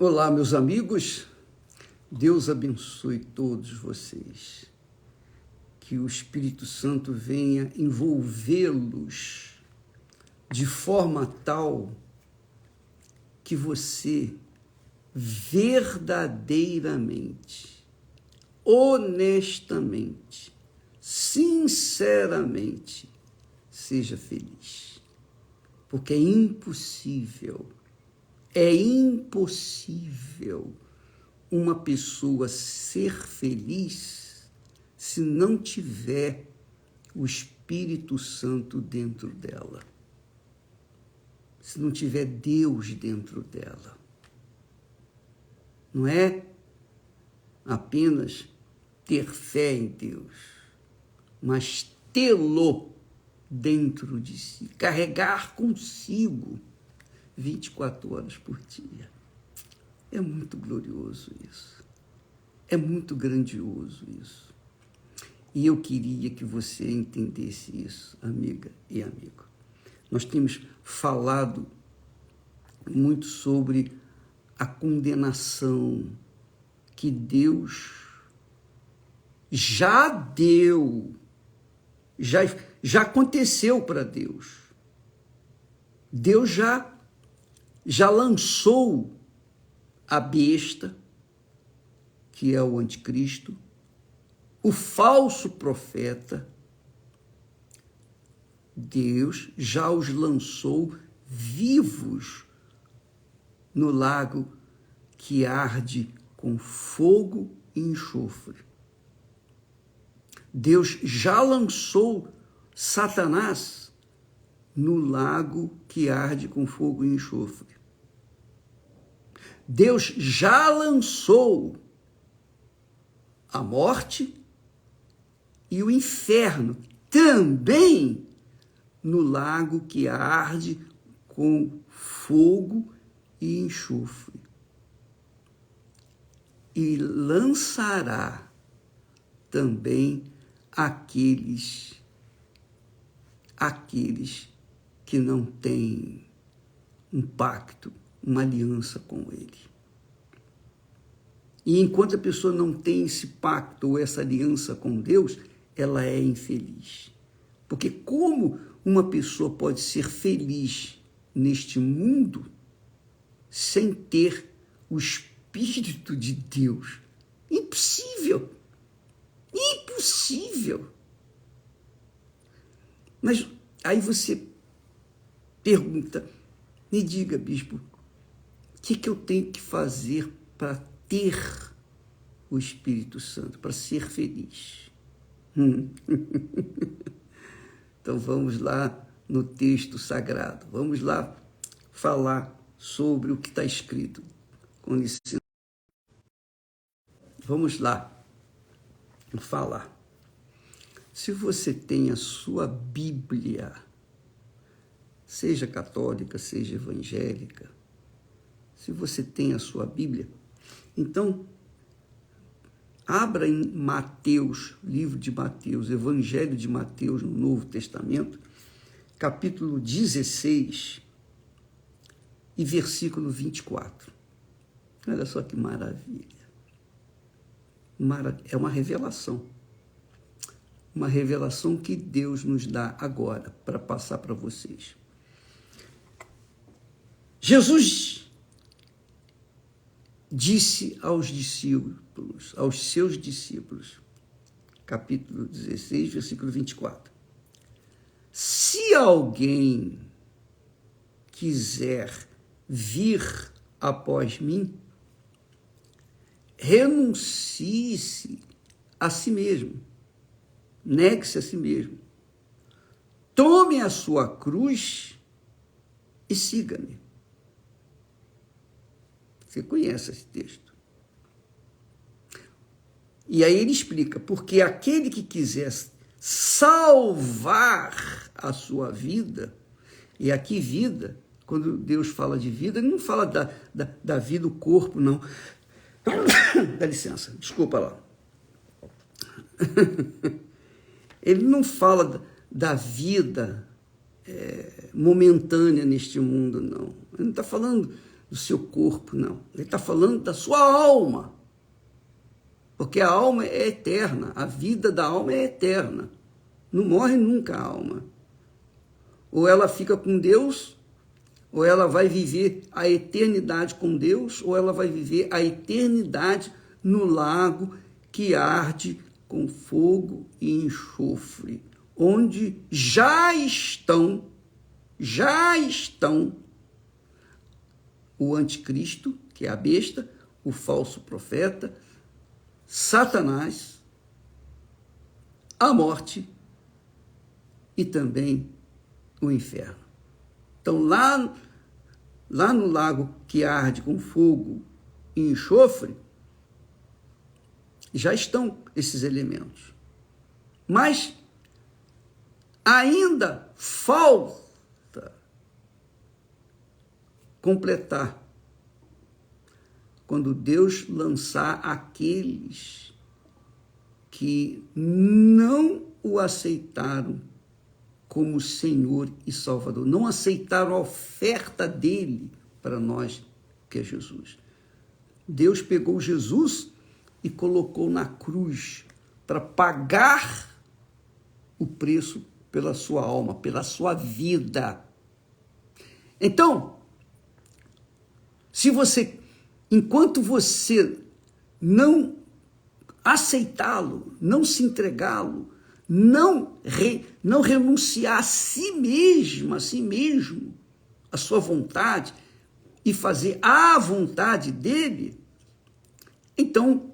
Olá, meus amigos. Deus abençoe todos vocês. Que o Espírito Santo venha envolvê-los de forma tal que você verdadeiramente, honestamente, sinceramente, seja feliz. Porque é impossível uma pessoa ser feliz se não tiver o Espírito Santo dentro dela, se não tiver Deus dentro dela. Não é apenas ter fé em Deus, mas tê-lo dentro de si, carregar consigo 24 horas por dia. É muito glorioso isso. É muito grandioso isso. E eu queria que você entendesse isso, amiga e amigo. Nós temos falado muito sobre a condenação que Deus já deu, já aconteceu para Deus. Deus já lançou a besta, que é o anticristo, o falso profeta. Deus já os lançou vivos no lago que arde com fogo e enxofre. Deus já lançou Satanás no lago que arde com fogo e enxofre. Deus já lançou a morte e o inferno também no lago que arde com fogo e enxofre. E lançará também aqueles que não têm um pacto, uma aliança com ele. E enquanto a pessoa não tem esse pacto ou essa aliança com Deus, ela é infeliz. Porque como uma pessoa pode ser feliz neste mundo sem ter o Espírito de Deus? Impossível! Impossível! Mas aí você pergunta, me diga, bispo, o que eu tenho que fazer para ter o Espírito Santo, para ser feliz? Então vamos lá no texto sagrado, vamos lá falar sobre o que está escrito. Com licença. Vamos lá falar. Se você tem a sua Bíblia, seja católica, seja evangélica, se você tem a sua Bíblia, então abra em Mateus, livro de Mateus, Evangelho de Mateus, no Novo Testamento, capítulo 16 e versículo 24. Olha só que maravilha. É uma revelação que Deus nos dá agora para passar para vocês. Jesus disse aos seus discípulos, capítulo 16, versículo 24, se alguém quiser vir após mim, renuncie-se a si mesmo, negue-se a si mesmo, tome a sua cruz e siga-me. Você conhece esse texto. E aí ele explica, porque aquele que quiser salvar a sua vida, e aqui vida, quando Deus fala de vida, ele não fala da vida do corpo, não. Dá licença, desculpa lá. Ele não fala da vida momentânea neste mundo, não. Ele não está falando do seu corpo, não. Ele está falando da sua alma. Porque a alma é eterna, a vida da alma é eterna. Não morre nunca a alma. Ou ela fica com Deus, ou ela vai viver a eternidade com Deus, ou ela vai viver a eternidade no lago que arde com fogo e enxofre, onde já estão o anticristo, que é a besta, o falso profeta, Satanás, a morte e também o inferno. Então, lá no lago que arde com fogo e enxofre, já estão esses elementos. Mas ainda falta completar quando Deus lançar aqueles que não o aceitaram como Senhor e Salvador, não aceitaram a oferta dele para nós, que é Jesus. Deus pegou Jesus e colocou na cruz para pagar o preço pela sua alma, pela sua vida. Então, enquanto você não aceitá-lo, não se entregá-lo, não renunciar a si mesmo, a sua vontade, e fazer a vontade dele, então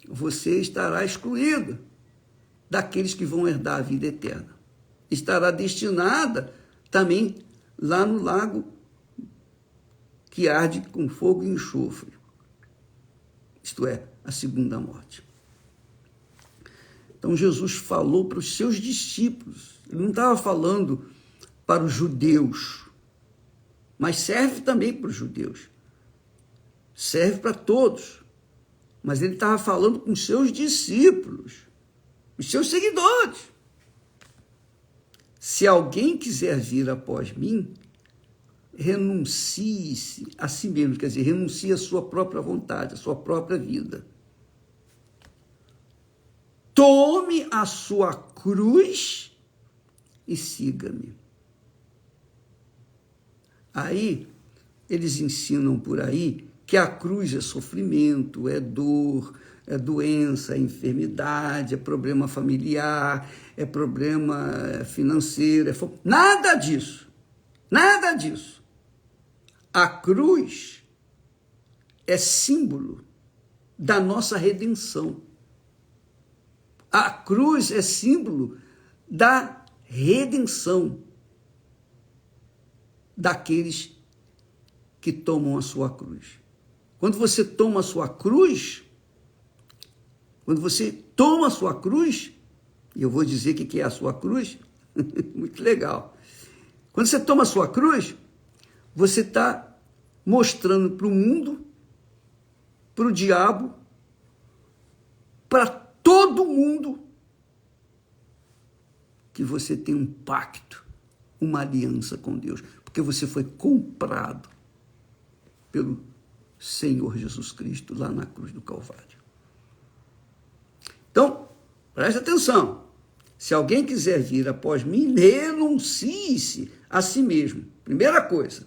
você estará excluído daqueles que vão herdar a vida eterna. Estará destinada também lá no lago que arde com fogo e enxofre, isto é, a segunda morte. Então Jesus falou para os seus discípulos, ele não estava falando para os judeus, mas serve também para os judeus, serve para todos, mas ele estava falando com os seus discípulos, os seus seguidores. Se alguém quiser vir após mim, renuncie-se a si mesmo, quer dizer, renuncie a sua própria vontade, a sua própria vida. Tome a sua cruz e siga-me. Aí, eles ensinam por aí que a cruz é sofrimento, é dor, é doença, é enfermidade, é problema familiar, é problema financeiro, nada disso, nada disso. A cruz é símbolo da nossa redenção. A cruz é símbolo da redenção daqueles que tomam a sua cruz. Quando você toma a sua cruz, e eu vou dizer o que é a sua cruz, muito legal. Quando você toma a sua cruz, você está mostrando para o mundo, para o diabo, para todo mundo, que você tem um pacto, uma aliança com Deus, porque você foi comprado pelo Senhor Jesus Cristo lá na cruz do Calvário. Então, preste atenção. Se alguém quiser vir após mim, renuncie-se a si mesmo. Primeira coisa,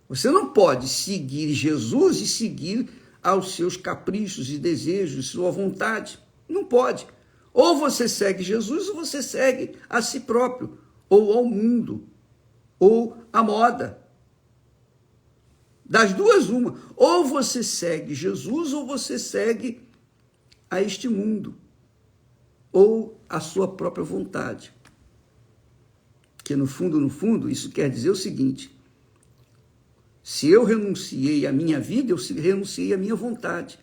você não pode seguir Jesus e seguir aos seus caprichos e desejos, sua vontade. Não pode. Ou você segue Jesus, ou você segue a si próprio, ou ao mundo, ou à moda. Das duas, uma. Ou você segue Jesus, ou você segue a este mundo, ou a sua própria vontade. Que no fundo, isso quer dizer o seguinte: se eu renunciei à minha vida, eu renunciei à minha vontade.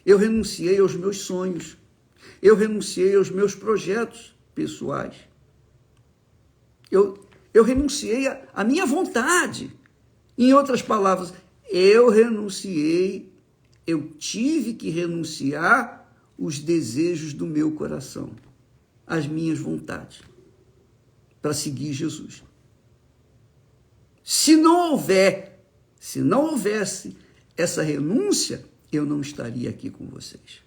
Eu renunciei aos meus sonhos. Eu renunciei aos meus projetos pessoais. Eu renunciei à minha vontade. Em outras palavras, eu tive que renunciar os desejos do meu coração, as minhas vontades, para seguir Jesus. Se Se não houvesse essa renúncia, eu não estaria aqui com vocês.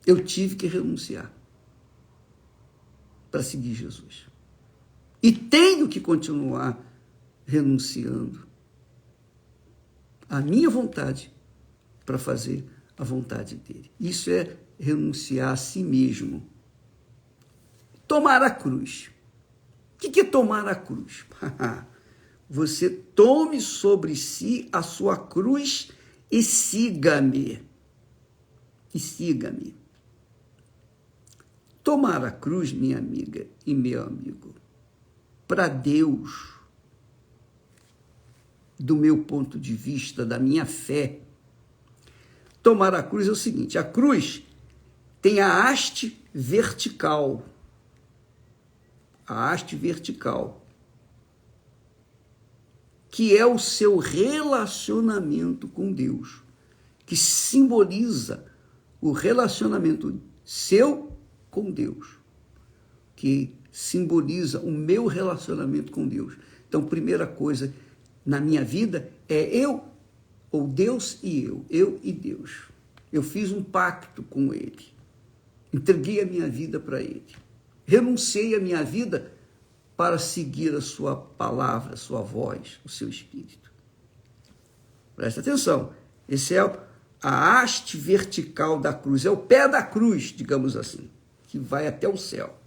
Eu tive que renunciar para seguir Jesus. E tenho que continuar renunciando à minha vontade para fazer a vontade dele. Isso é renunciar a si mesmo. Tomar a cruz. O que é tomar a cruz? Você tome sobre si a sua cruz e siga-me. E siga-me. Tomar a cruz, minha amiga e meu amigo, para Deus, do meu ponto de vista, da minha fé, tomar a cruz é o seguinte: a cruz tem a haste vertical. A haste vertical, que é o seu relacionamento com Deus, que simboliza o relacionamento seu com Deus, que simboliza o meu relacionamento com Deus. Então, primeira coisa na minha vida é eu, ou Deus e eu e Deus. Eu fiz um pacto com Ele, entreguei a minha vida para Ele, renunciei a minha vida para seguir a sua palavra, a sua voz, o seu espírito. Presta atenção, esse é a haste vertical da cruz, é o pé da cruz, digamos assim, que vai até o céu.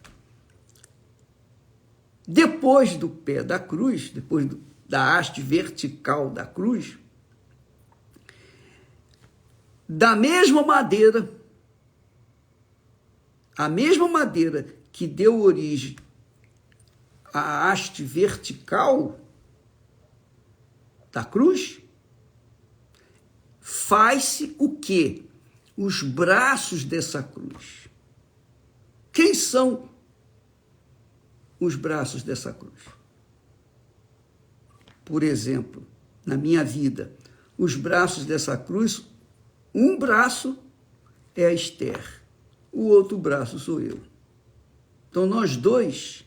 Depois do pé da cruz, depois da haste vertical da cruz, da mesma madeira, a mesma madeira que deu origem à haste vertical da cruz, faz-se o quê? Os braços dessa cruz. Quem são os braços dessa cruz? Por exemplo, na minha vida, os braços dessa cruz, um braço é a Esther, o outro braço sou eu. Então, nós dois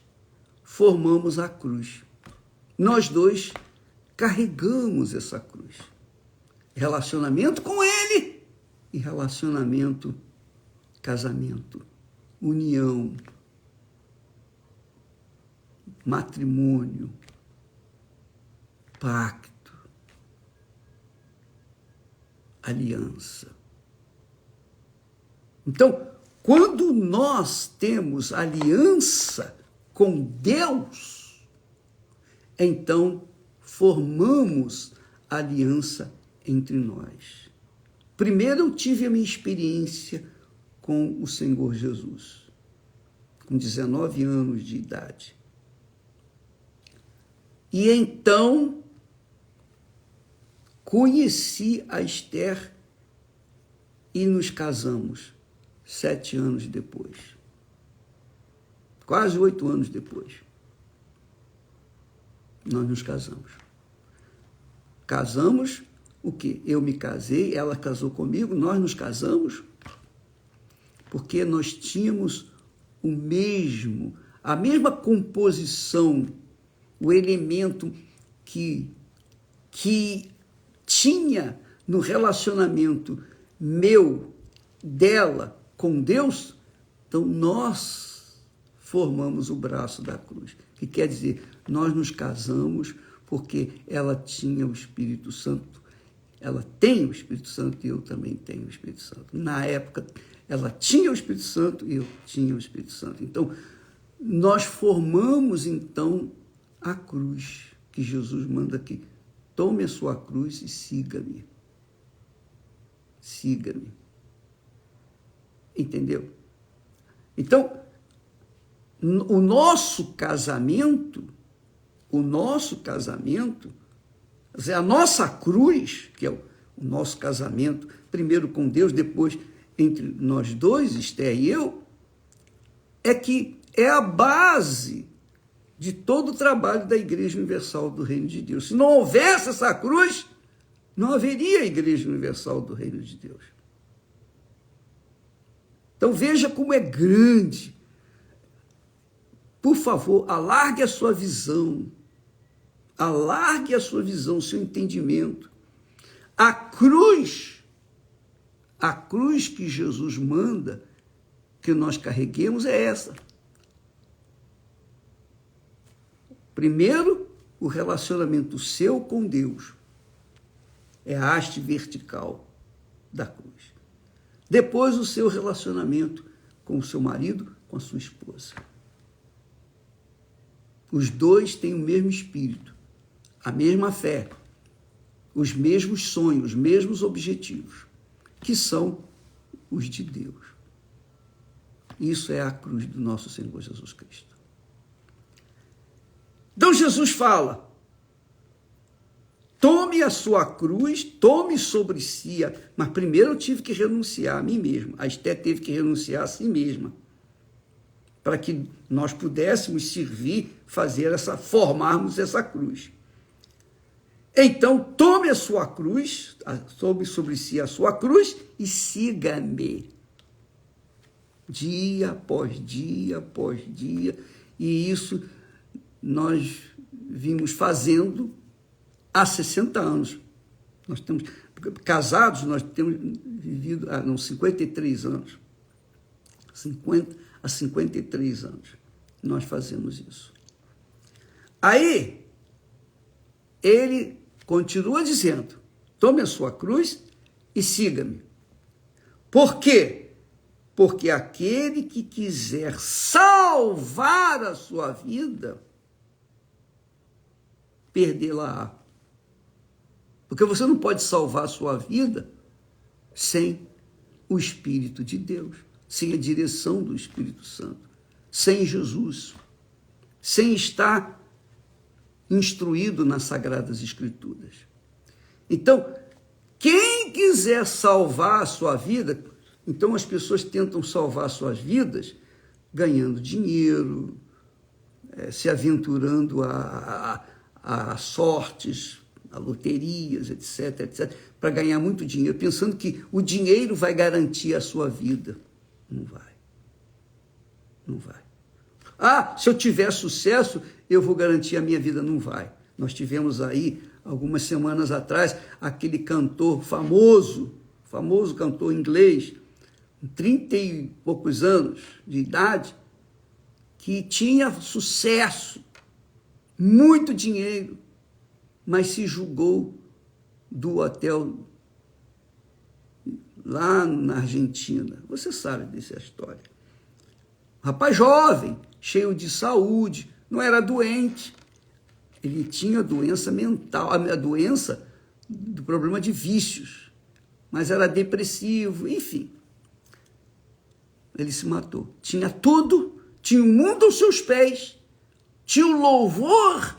formamos a cruz. Nós dois carregamos essa cruz. Relacionamento com Ele e relacionamento, casamento, união, matrimônio, pacto, aliança. Então, quando nós temos aliança com Deus, então formamos aliança entre nós. Primeiro eu tive a minha experiência com o Senhor Jesus, com 19 anos de idade. E então conheci a Esther e nos casamos 7 anos depois. Quase 8 anos depois. Nós nos casamos. Casamos o quê? Eu me casei, ela casou comigo, nós nos casamos porque nós tínhamos a mesma composição, o elemento que tinha no relacionamento meu, dela, com Deus. Então, nós formamos o braço da cruz, que quer dizer, nós nos casamos porque ela tinha o Espírito Santo, ela tem o Espírito Santo e eu também tenho o Espírito Santo. Na época, ela tinha o Espírito Santo e eu tinha o Espírito Santo. Então, nós formamos, então, a cruz, que Jesus manda aqui. Tome a sua cruz e siga-me. Siga-me. Entendeu? Então, o nosso casamento, a nossa cruz, que é o nosso casamento, primeiro com Deus, depois entre nós dois, Esther e eu, é a base de todo o trabalho da Igreja Universal do Reino de Deus. Se não houvesse essa cruz, não haveria Igreja Universal do Reino de Deus. Então veja como é grande. Por favor, alargue a sua visão. Alargue a sua visão, o seu entendimento. A cruz que Jesus manda que nós carreguemos é essa. Primeiro, o relacionamento seu com Deus. É a haste vertical da cruz. Depois, o seu relacionamento com o seu marido, com a sua esposa. Os dois têm o mesmo espírito, a mesma fé, os mesmos sonhos, os mesmos objetivos, que são os de Deus. Isso é a cruz do nosso Senhor Jesus Cristo. Então Jesus fala, tome a sua cruz, tome sobre si, mas primeiro eu tive que renunciar a mim mesmo, a Esté teve que renunciar a si mesma, para que nós pudéssemos servir, formarmos essa cruz. Então, tome a sua cruz, tome sobre si a sua cruz e siga-me. Dia após dia após dia. E isso nós vimos fazendo há 60 anos. Nós estamos casados, nós temos vivido há 53 anos. 53 anos nós fazemos isso. Aí, ele continua dizendo, tome a sua cruz e siga-me. Por quê? Porque aquele que quiser salvar a sua vida, perdê-la-á. Porque você não pode salvar a sua vida sem o Espírito de Deus, sem a direção do Espírito Santo, sem Jesus, sem estar instruído nas Sagradas Escrituras. Então, quem quiser salvar a sua vida, então as pessoas tentam salvar suas vidas ganhando dinheiro, se aventurando a sortes, a loterias, etc, etc, para ganhar muito dinheiro, pensando que o dinheiro vai garantir a sua vida. Não vai. Não vai. Ah, se eu tiver sucesso, eu vou garantir a minha vida. Não vai. Nós tivemos aí, algumas semanas atrás, aquele cantor famoso cantor inglês, 30 e poucos anos de idade, que tinha sucesso, muito dinheiro, mas se julgou do hotel lá na Argentina. Você sabe dessa história. Rapaz jovem, cheio de saúde, não era doente. Ele tinha doença mental, a doença do problema de vícios, mas era depressivo, enfim. Ele se matou. Tinha tudo, tinha o mundo aos seus pés, tinha o louvor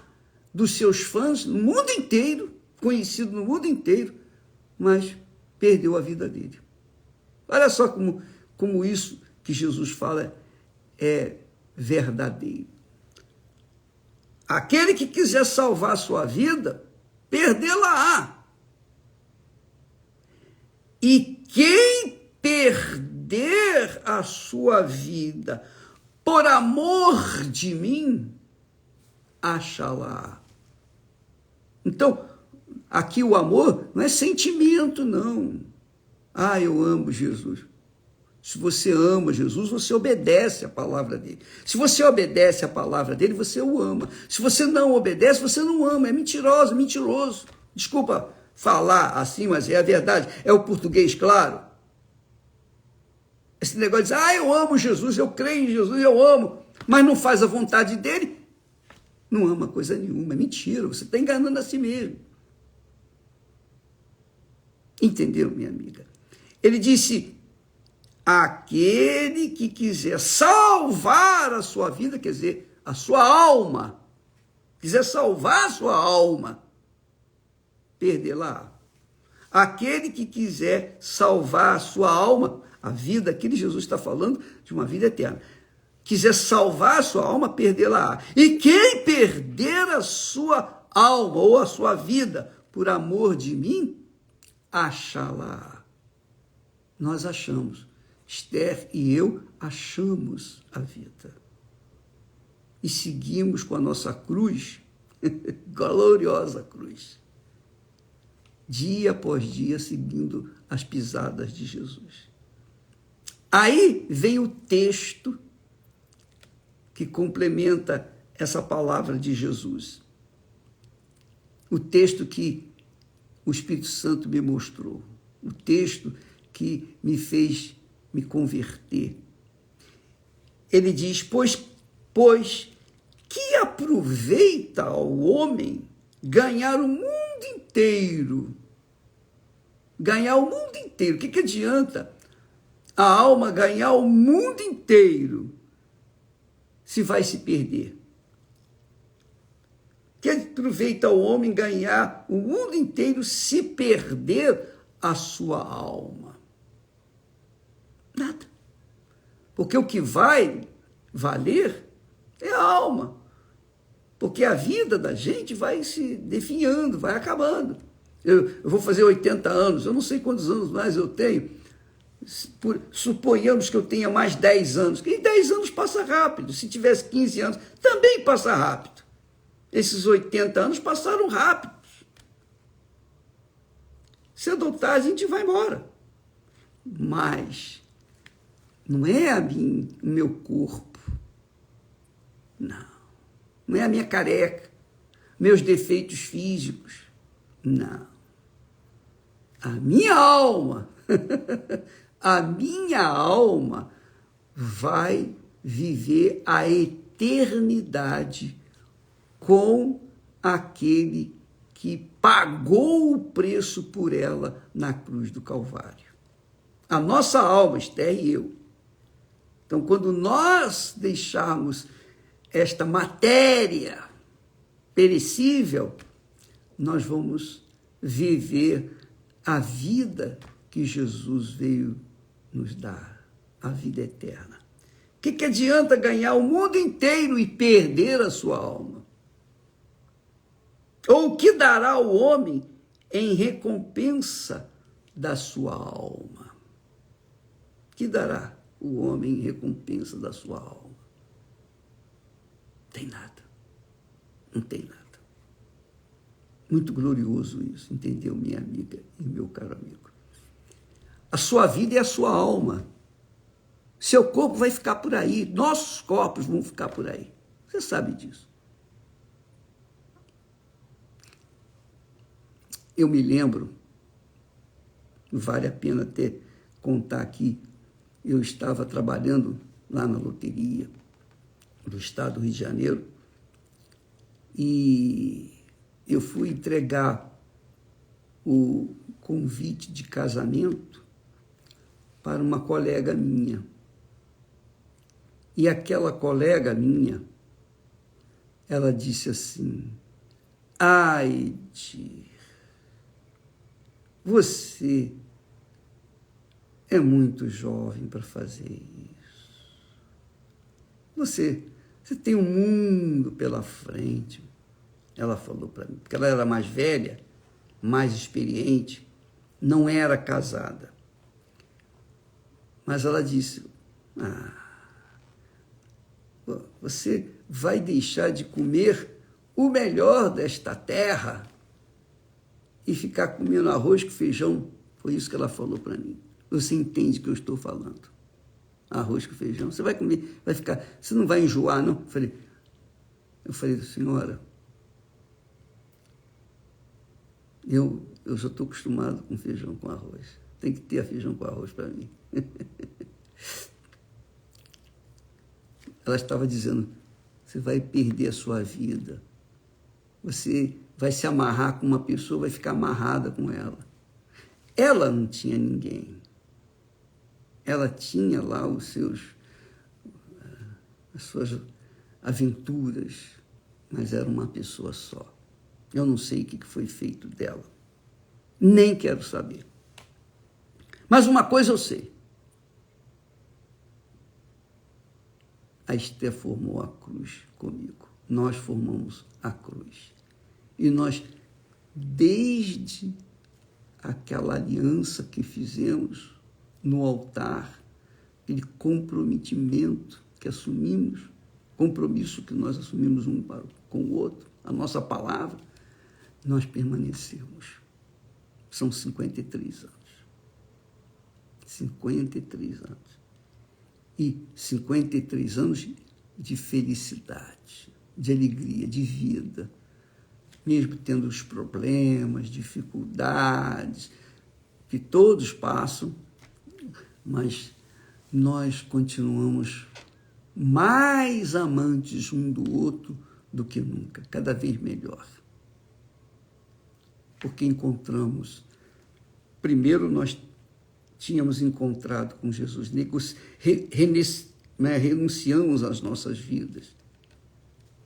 dos seus fãs no mundo inteiro, conhecido no mundo inteiro, mas perdeu a vida dele. Olha só como isso que Jesus fala é verdadeiro. Aquele que quiser salvar a sua vida, perdê-la-á. E quem perder a sua vida por amor de mim, achá-la. Então, aqui o amor não é sentimento, não. Ah, eu amo Jesus. Se você ama Jesus, você obedece a palavra dele. Se você obedece a palavra dele, você o ama. Se você não obedece, você não ama. É mentiroso. Desculpa falar assim, mas é a verdade. É o português claro. Esse negócio de dizer, eu amo Jesus, eu creio em Jesus, eu amo, mas não faz a vontade dele, não ama coisa nenhuma. É mentira, você está enganando a si mesmo. Entendeu, minha amiga? Ele disse, aquele que quiser salvar a sua vida, quer dizer, a sua alma, quiser salvar a sua alma, perdê-la. Aquele que quiser salvar a sua alma, a vida, aqui Jesus está falando de uma vida eterna, quiser salvar a sua alma, perdê-la. E quem perder a sua alma ou a sua vida por amor de mim, achá-la. Nós achamos. Esther e eu achamos a vida. E seguimos com a nossa cruz Gloriosa cruz. Dia após dia, seguindo as pisadas de Jesus. Aí vem o texto que complementa essa palavra de Jesus. O texto que o Espírito Santo me mostrou. O texto que me fez me converter. Ele diz, pois que aproveita ao homem ganhar o mundo inteiro? Ganhar o mundo inteiro. O que adianta a alma ganhar o mundo inteiro se vai se perder? Que aproveita o homem ganhar o mundo inteiro se perder a sua alma? Nada. Porque o que vai valer é a alma. Porque a vida da gente vai se definhando, vai acabando. Eu vou fazer 80 anos, eu não sei quantos anos mais eu tenho. Suponhamos que eu tenha mais 10 anos. E 10 anos passa rápido. Se tivesse 15 anos, também passa rápido. Esses 80 anos passaram rápidos. Cedo ou tarde a gente vai embora. Mas não é o meu corpo. Não. Não é a minha careca, meus defeitos físicos. Não. A minha alma, a minha alma vai viver a eternidade com aquele que pagou o preço por ela na cruz do Calvário. A nossa alma, Esther e eu. Então, quando nós deixarmos esta matéria perecível, nós vamos viver a vida que Jesus veio nos dar, a vida eterna. O que adianta ganhar o mundo inteiro e perder a sua alma? Ou o que dará o homem em recompensa da sua alma? O que dará o homem em recompensa da sua alma? Não tem nada. Não tem nada. Muito glorioso isso, entendeu, minha amiga e meu caro amigo? A sua vida é a sua alma. Seu corpo vai ficar por aí, nossos corpos vão ficar por aí. Você sabe disso. Eu me lembro, vale a pena até contar aqui, eu estava trabalhando lá na loteria do estado do Rio de Janeiro e eu fui entregar o convite de casamento para uma colega minha. E aquela colega minha, ela disse assim, ai, você é muito jovem para fazer isso. Você tem um mundo pela frente. Ela falou para mim, porque ela era mais velha, mais experiente, não era casada. Mas ela disse, você vai deixar de comer o melhor desta terra e ficar comendo arroz com feijão? Foi isso que ela falou para mim. Você entende o que eu estou falando? Arroz com feijão. Você vai comer, vai ficar, você não vai enjoar, não? Eu falei, senhora, eu já estou acostumado com feijão com arroz. Tem que ter feijão com arroz para mim. Ela estava dizendo, você vai perder a sua vida. Você vai se amarrar com uma pessoa, vai ficar amarrada com ela. Ela não tinha ninguém. Ela tinha lá as suas aventuras, mas era uma pessoa só. Eu não sei o que foi feito dela. Nem quero saber. Mas uma coisa eu sei. A Esther formou a cruz comigo. Nós formamos a cruz. E nós, desde aquela aliança que fizemos no altar, aquele comprometimento que assumimos, compromisso que nós assumimos um com o outro, a nossa palavra, nós permanecemos. São 53 anos. 53 anos. E 53 anos de felicidade, de alegria, de vida, mesmo tendo os problemas, dificuldades, que todos passam, mas nós continuamos mais amantes um do outro do que nunca, cada vez melhor. Porque encontramos, primeiro nós tínhamos encontrado com Jesus, renunciamos às nossas vidas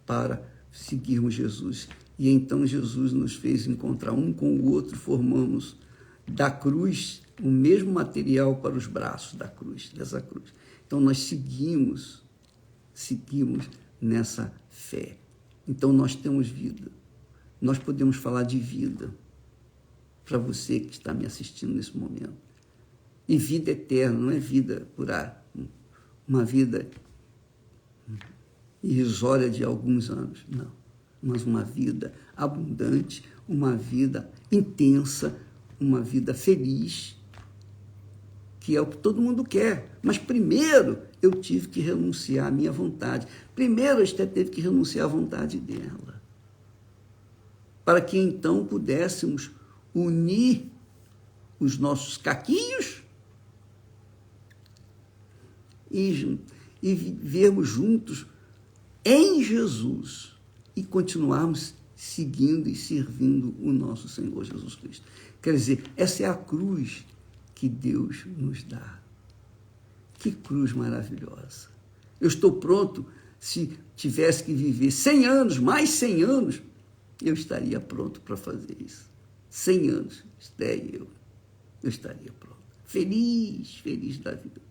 para seguirmos Jesus. E então Jesus nos fez encontrar um com o outro, formamos da cruz o mesmo material para os braços da cruz, dessa cruz. Então nós seguimos nessa fé. Então nós temos vida. Nós podemos falar de vida para você que está me assistindo nesse momento. E vida eterna, não é vida por ar, uma vida irrisória de alguns anos, não. Mas uma vida abundante, uma vida intensa, uma vida feliz, que é o que todo mundo quer. Mas primeiro eu tive que renunciar à minha vontade. Primeiro a Esther teve que renunciar à vontade dela. Para que então pudéssemos unir os nossos caquinhos e vivermos juntos em Jesus e continuarmos seguindo e servindo o nosso Senhor Jesus Cristo. Quer dizer, essa é a cruz que Deus nos dá. Que cruz maravilhosa. Eu estou pronto, se tivesse que viver 100 anos, mais 100 anos, eu estaria pronto para fazer isso. 100 anos, eu estaria pronto. Feliz, feliz da vida.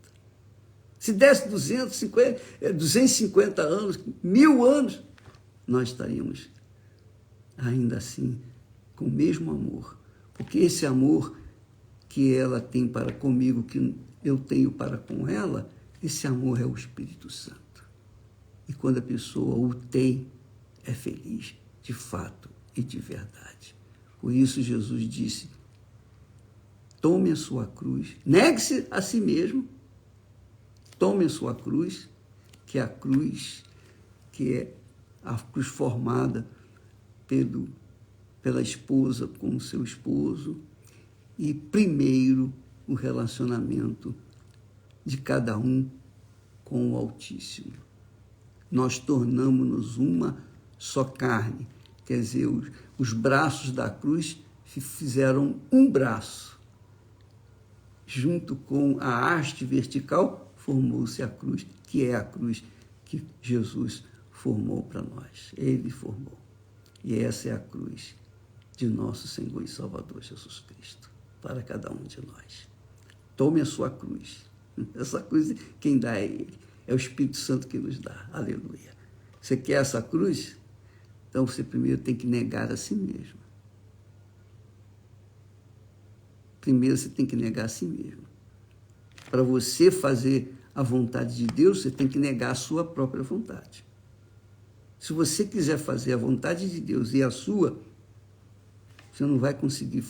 Se desse 250 anos, 1000 anos, nós estaríamos ainda assim com o mesmo amor. Porque esse amor que ela tem para comigo, que eu tenho para com ela, esse amor é o Espírito Santo. E quando a pessoa o tem, é feliz de fato e de verdade. Por isso Jesus disse, tome a sua cruz, negue-se a si mesmo, tome a sua cruz, que é a cruz formada pela esposa com o seu esposo, e primeiro o relacionamento de cada um com o Altíssimo. Nós tornamos-nos uma só carne, quer dizer, os braços da cruz fizeram um braço. Junto com a haste vertical, formou-se a cruz, que é a cruz que Jesus formou para nós. Ele formou. E essa é a cruz de nosso Senhor e Salvador Jesus Cristo, para cada um de nós. Tome a sua cruz. Essa cruz, quem dá é Ele. É o Espírito Santo que nos dá. Aleluia. Você quer essa cruz? Então você primeiro tem que negar a si mesmo. Primeiro você tem que negar a si mesmo. Para você fazer a vontade de Deus, você tem que negar a sua própria vontade. Se você quiser fazer a vontade de Deus e a sua, você não vai conseguir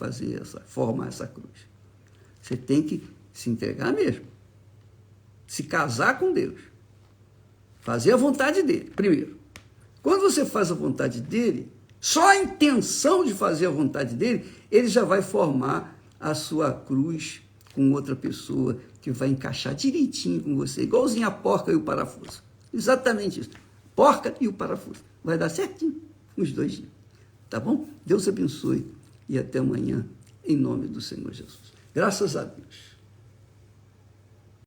formar essa cruz. Você tem que se entregar mesmo. Se casar com Deus. Fazer a vontade dele, primeiro. Quando você faz a vontade dele, só a intenção de fazer a vontade dele, ele já vai formar a sua cruz com outra pessoa que vai encaixar direitinho com você, igualzinho a porca e o parafuso. Exatamente isso. Porca e o parafuso. Vai dar certinho os dois. Tá bom? Deus abençoe e até amanhã, em nome do Senhor Jesus. Graças a Deus.